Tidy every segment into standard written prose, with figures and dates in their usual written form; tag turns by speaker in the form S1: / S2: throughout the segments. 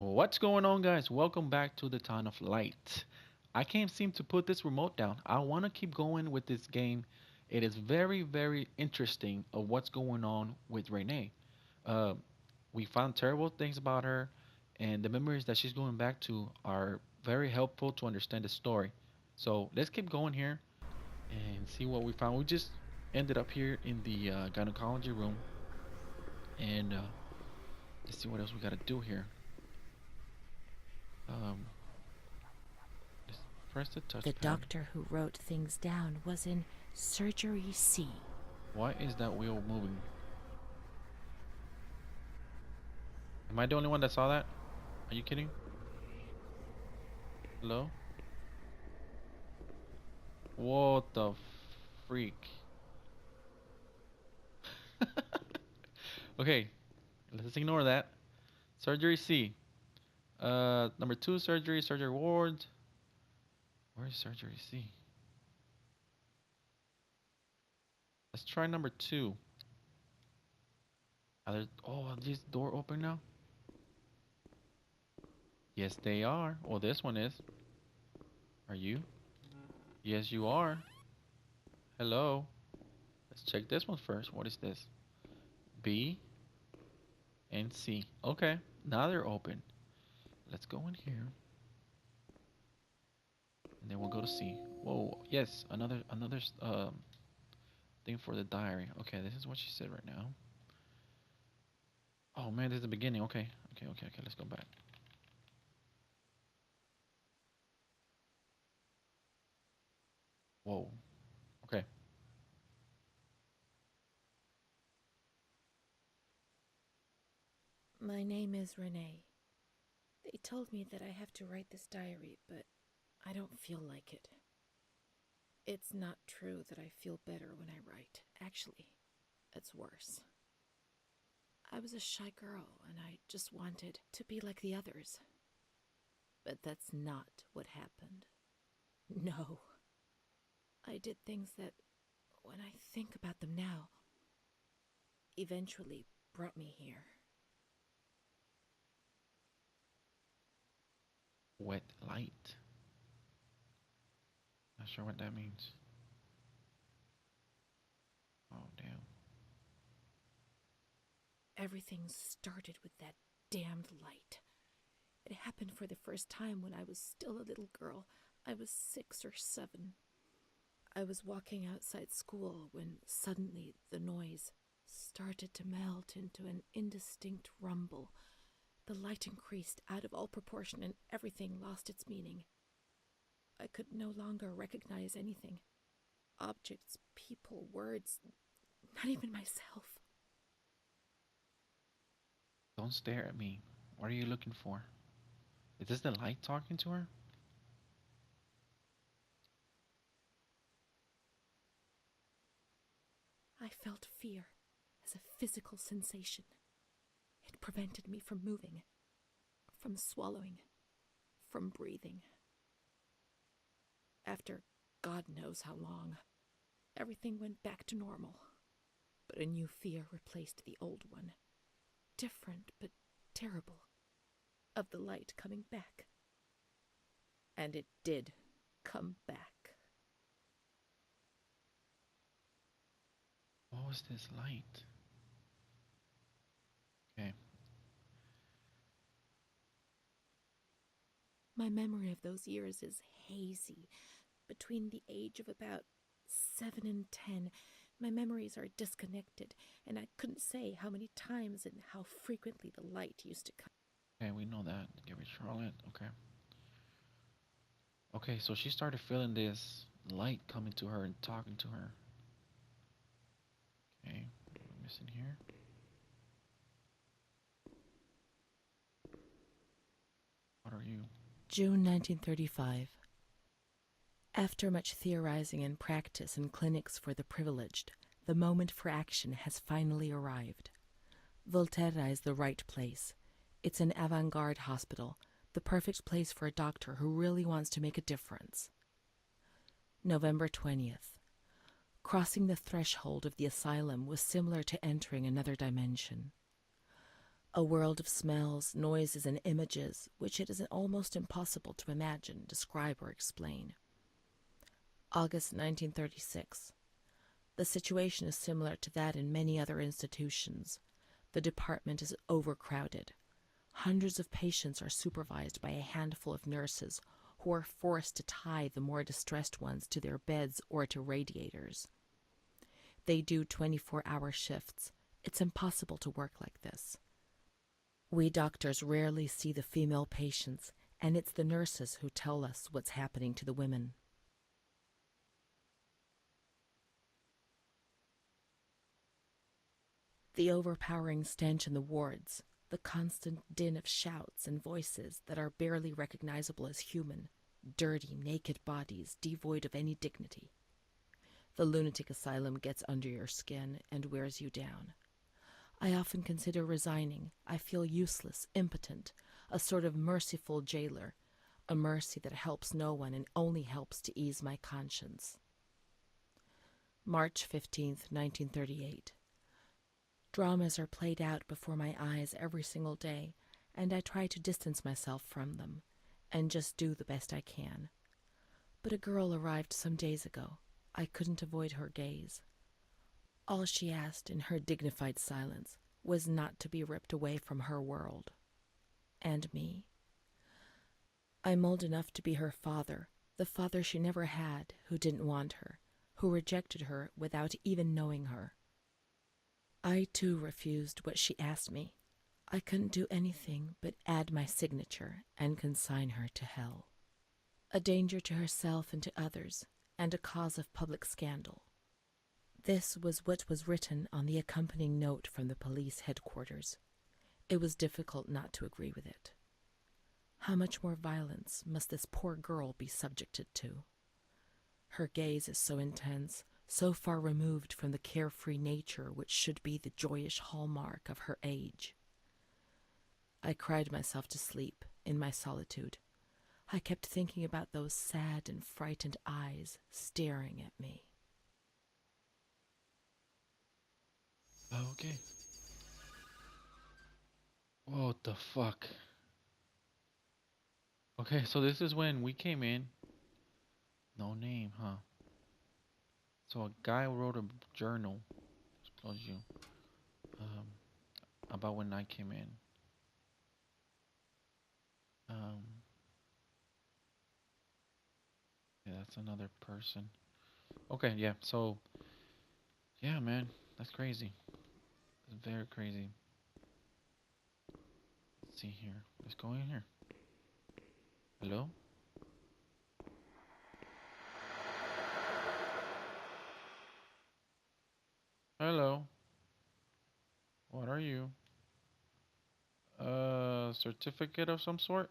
S1: What's going on, guys? Welcome back to the Town of Light. I can't seem to put this remote down. I want to keep going with this game. It is very, very interesting of what's going on with Renee. Uh, we found terrible things about her, and the memories that she's going back to are very helpful to understand the story. So let's keep going here and see what we found. We just ended up here in the gynecology room, and let's see what else we got to do here. Um, let's press the
S2: The
S1: touchpad.
S2: doctor who wrote things down was in Surgery C.
S1: Why is that wheel moving? Am I the only one that saw that? Are you kidding? Hello? What the freak? Okay, let's ignore that. Surgery C. Number two surgery, surgery ward. Where is surgery C? Let's try number two. Are these door open now? Yes, they are. Oh, this one is. Are you? Yes, you are. Hello. Let's check this one first. What is this? B and C. Okay, now they're open. Let's go in here. And then we'll go to C. Whoa, yes, another thing for the diary. Okay, this is what she said right now. Oh man, this is the beginning. Okay. Let's go back. Whoa. Okay.
S2: My name is Renee. They told me that I have to write this diary, but I don't feel like it. It's not true that I feel better when I write. Actually, it's worse. I was a shy girl and I just wanted to be like the others. But that's not what happened. No. I did things that, when I think about them now, eventually brought me here.
S1: Wet light. Not sure what that means. Oh damn.
S2: Everything started with that damned light. It happened for the first time when I was still a little girl. I was 6 or 7. I was walking outside school when suddenly the noise started to melt into an indistinct rumble. The light increased out of all proportion and everything lost its meaning. I could no longer recognize anything. Objects, people, words, not even myself.
S1: Don't stare at me. What are you looking for? Is this the light talking to her?
S2: I felt fear as a physical sensation. It prevented me from moving, from swallowing, from breathing. After God knows how long, everything went back to normal. But a new fear replaced the old one. Different but terrible. Of the light coming back. And it did come back.
S1: What was this light? Okay.
S2: My memory of those years is hazy. Between the age of about 7 and 10, my memories are disconnected, and I couldn't say how many times and how frequently the light used to come.
S1: Okay, we know that. Give it Charlotte. Okay. Okay, so she started feeling this light coming to her and talking to her. Okay. What am I missing here? What are you?
S2: June 1935. After much theorizing and practice in clinics for the privileged, the moment for action has finally arrived. Volterra is the right place. It's an avant-garde hospital, the perfect place for a doctor who really wants to make a difference. November 20th. Crossing the threshold of the asylum was similar to entering another dimension. A world of smells, noises, and images which it is almost impossible to imagine, describe, or explain. August 1936. The situation is similar to that in many other institutions. The department is overcrowded. Hundreds of patients are supervised by a handful of nurses who are forced to tie the more distressed ones to their beds or to radiators. They do 24-hour shifts. It's impossible to work like this. We doctors rarely see the female patients, and it's the nurses who tell us what's happening to the women. The overpowering stench in the wards, the constant din of shouts and voices that are barely recognizable as human, dirty, naked bodies devoid of any dignity. The lunatic asylum gets under your skin and wears you down. I often consider resigning. I feel useless, impotent, a sort of merciful jailer, a mercy that helps no one and only helps to ease my conscience. March 15th, 1938. Dramas are played out before my eyes every single day, and I try to distance myself from them and just do the best I can. But a girl arrived some days ago. I couldn't avoid her gaze. All she asked in her dignified silence was not to be ripped away from her world. And me. I'm old enough to be her father, the father she never had, who didn't want her, who rejected her without even knowing her. I too refused what she asked me. I couldn't do anything but add my signature and consign her to hell. A danger to herself and to others, and a cause of public scandal. This was what was written on the accompanying note from the police headquarters. It was difficult not to agree with it. How much more violence must this poor girl be subjected to? Her gaze is so intense, so far removed from the carefree nature which should be the joyous hallmark of her age. I cried myself to sleep in my solitude. I kept thinking about those sad and frightened eyes staring at me.
S1: Okay. What the fuck? Okay, so this is when we came in. No name, huh? So a guy wrote a journal, told you, um, about when I came in. Um, yeah, that's another person. Okay, yeah. So, yeah, man, that's crazy. It's very crazy. Let's see here. Let's go in here. Hello? Hello. What are you? Certificate of some sort?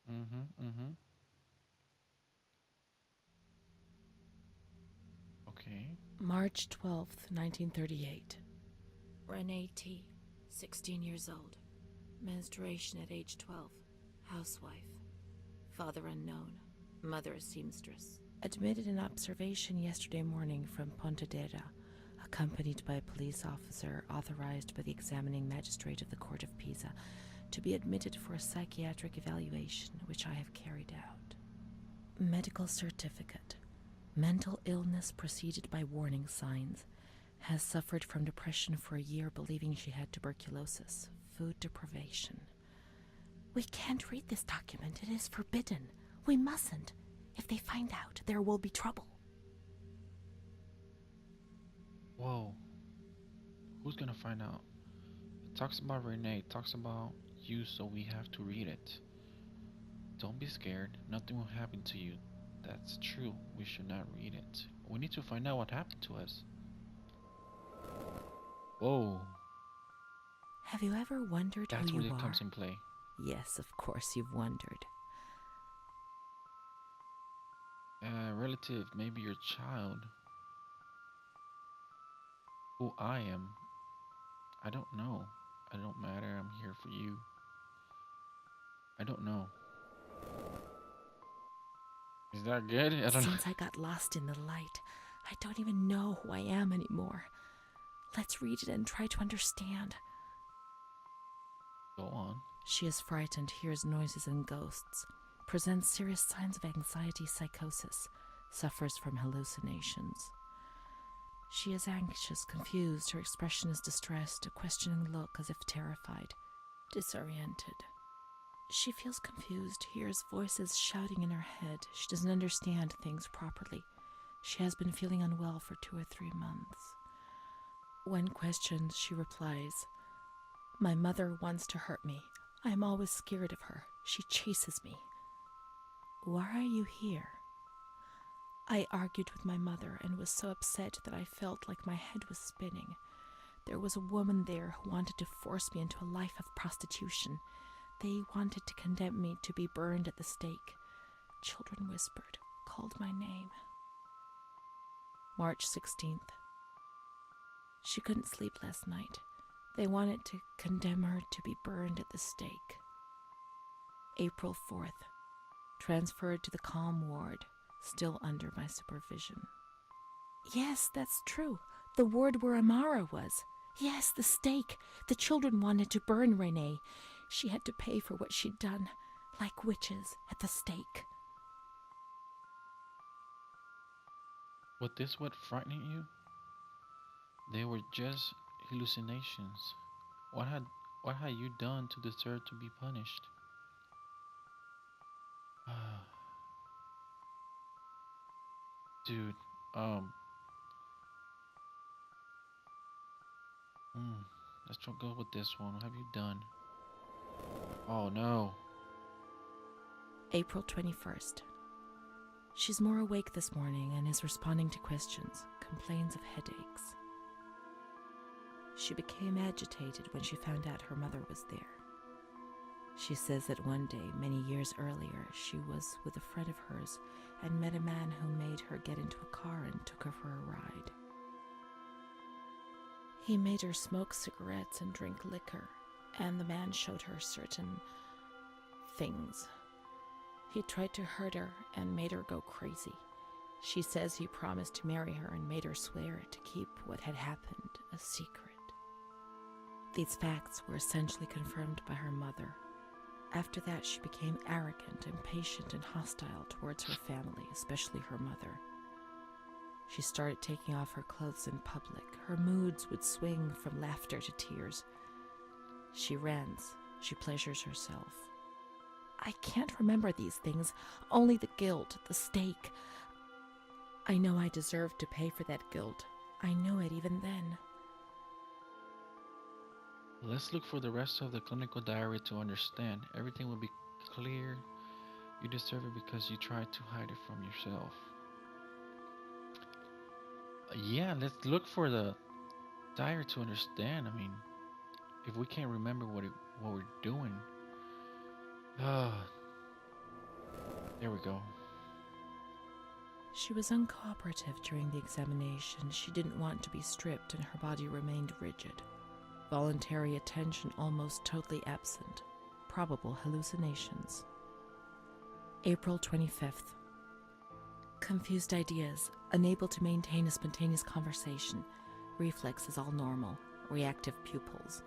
S1: Mm-hmm, mm-hmm. Okay.
S2: March 12th, 1938. Renee T., 16 years old. Menstruation at age 12. Housewife. Father unknown. Mother a seamstress. Admitted in observation yesterday morning from Pontedera, accompanied by a police officer authorized by the examining magistrate of the Court of Pisa to be admitted for a psychiatric evaluation, which I have carried out. Medical certificate. Mental illness preceded by warning signs. Has suffered from depression for a year, believing she had tuberculosis. Food deprivation. We can't read this document. It is forbidden. We mustn't. If they find out, there will be trouble.
S1: Whoa. Who's gonna find out? It talks about Renee, it talks about you, so we have to read it. Don't be scared. Nothing will happen to you. That's true. We should not read it. We need to find out what happened to us. Whoa.
S2: Have you ever wondered
S1: That's
S2: who
S1: where
S2: you
S1: it
S2: are?
S1: comes in play.
S2: Yes, of course you've wondered.
S1: Relative, maybe your child. Who I am. I don't know. I don't matter. I'm here for you. I don't know. Is that good? I don't know.
S2: Since I got lost in the light, I don't even know who I am anymore. Let's read it and try to understand.
S1: Go on.
S2: She is frightened, hears noises and ghosts, presents serious signs of anxiety psychosis, suffers from hallucinations. She is anxious, confused, her expression is distressed, a questioning look as if terrified, disoriented. She feels confused, hears voices shouting in her head. She doesn't understand things properly. She has been feeling unwell for 2 or 3 months. When questioned, she replies, "My mother wants to hurt me. I am always scared of her. She chases me." "Why are you here?" "I argued with my mother and was so upset that I felt like my head was spinning. There was a woman there who wanted to force me into a life of prostitution. They wanted to condemn me to be burned at the stake. Children whispered, called my name." March 16th. She couldn't sleep last night. They wanted to condemn her to be burned at the stake. April 4th. Transferred to the calm ward, still under my supervision. "Yes, that's true. The ward where Amara was. Yes, the stake. The children wanted to burn Renee. She had to pay for what she'd done, like witches at the stake."
S1: Was this what frightened you? They were just hallucinations. What had what had you done to deserve to be punished? Dude, um, mm, let's go with this one. What have you done? Oh no.
S2: April 21st. She's more awake this morning and is responding to questions, complains of headaches. She became agitated when she found out her mother was there. She says that one day, many years earlier, she was with a friend of hers and met a man who made her get into a car and took her for a ride. He made her smoke cigarettes and drink liquor, and the man showed her certain things. He tried to hurt her and made her go crazy. She says he promised to marry her and made her swear to keep what had happened a secret. These facts were essentially confirmed by her mother. After that, she became arrogant, impatient, and hostile towards her family, especially her mother. She started taking off her clothes in public. Her moods would swing from laughter to tears. She rants. She pleasures herself. "I can't remember these things, only the guilt, the stake. I know I deserve to pay for that guilt. I knew it even then."
S1: Let's look for the rest of the clinical diary to understand. Everything will be clear. You deserve it because you tried to hide it from yourself. Yeah, let's look for the diary to understand. I mean, if we can't remember what we're doing. Ah, there we go.
S2: She was uncooperative during the examination. She didn't want to be stripped and her body remained rigid. Voluntary attention almost totally absent. Probable hallucinations. April 25th. Confused ideas, unable to maintain a spontaneous conversation. Reflexes all normal. Reactive pupils.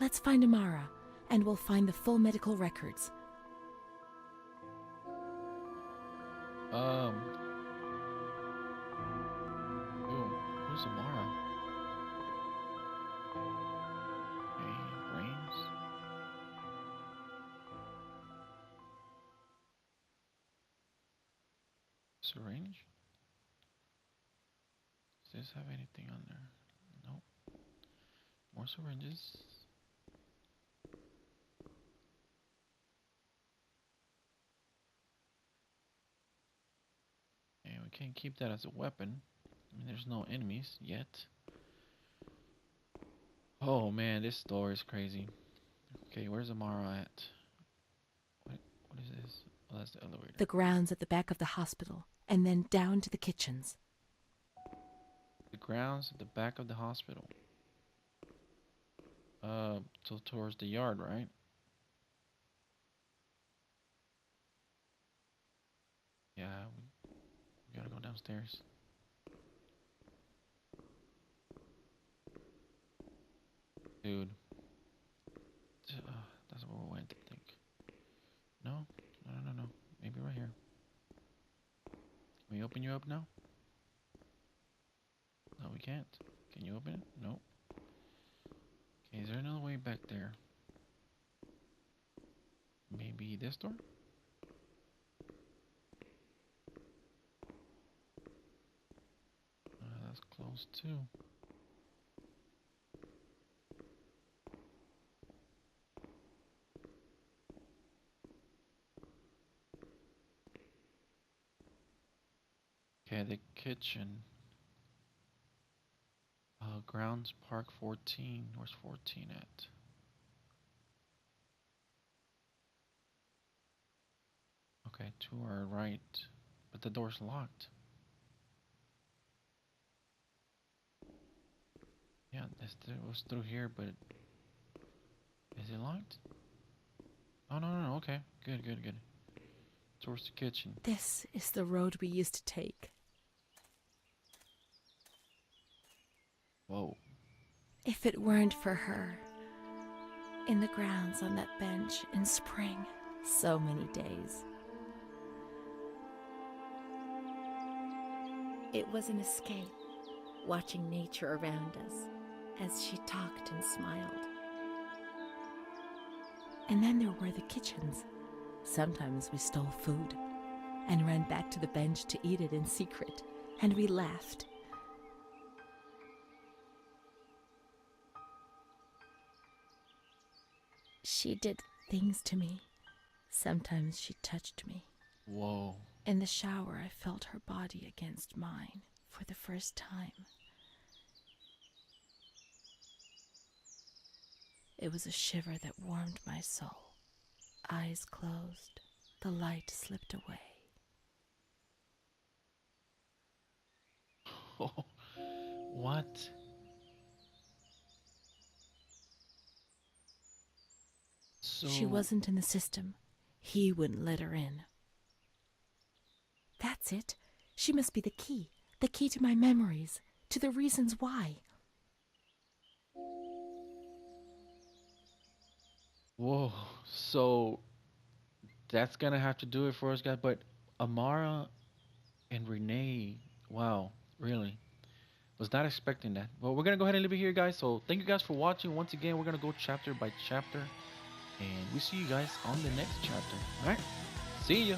S2: "Let's find Amara, and we'll find the full medical records."
S1: Um, who's Amara? Okay, brains. Syringe? Does this have anything on there? Nope. More syringes. And we can't keep that as a weapon. I mean, there's no enemies yet. Oh man, this store is crazy. Okay, where's Amara at? What, what is this? Oh, that's the elevator.
S2: The grounds at the back of the hospital, and then down to the kitchens.
S1: The grounds at the back of the hospital. So towards the yard, right? Yeah, we gotta go downstairs. Dude. we open you up now? No, we can't. Can you open it? No. Okay, is there another way back there? Maybe this door? That's closed too. Okay, the kitchen. Grounds Park 14. Where's 14 at? Okay, to our right. But the door's locked. Yeah, it was through here, but is it locked? Oh, no, no, no. Okay, good, good, good. Towards the kitchen.
S2: This is the road we used to take.
S1: Whoa.
S2: If it weren't for her, in the grounds on that bench in spring, so many days. It was an escape, watching nature around us as she talked and smiled. And then there were the kitchens. Sometimes we stole food and ran back to the bench to eat it in secret, and we laughed. She did things to me. Sometimes she touched me.
S1: Whoa.
S2: In the shower, I felt her body against mine for the first time. It was a shiver that warmed my soul. Eyes closed, the light slipped away.
S1: What?
S2: She
S1: So,
S2: wasn't in the system. He wouldn't let her in. That's it. She must be the key to my memories, to the reasons why.
S1: whoa. So, that's gonna have to do it for us, guys. But Amara and Renee, wow, really. Was not expecting that. Well, we're gonna go ahead and leave it here, guys. So, thank you guys for watching. Once again, we're gonna go chapter by chapter. And we see you guys on the next chapter. Alright? See ya.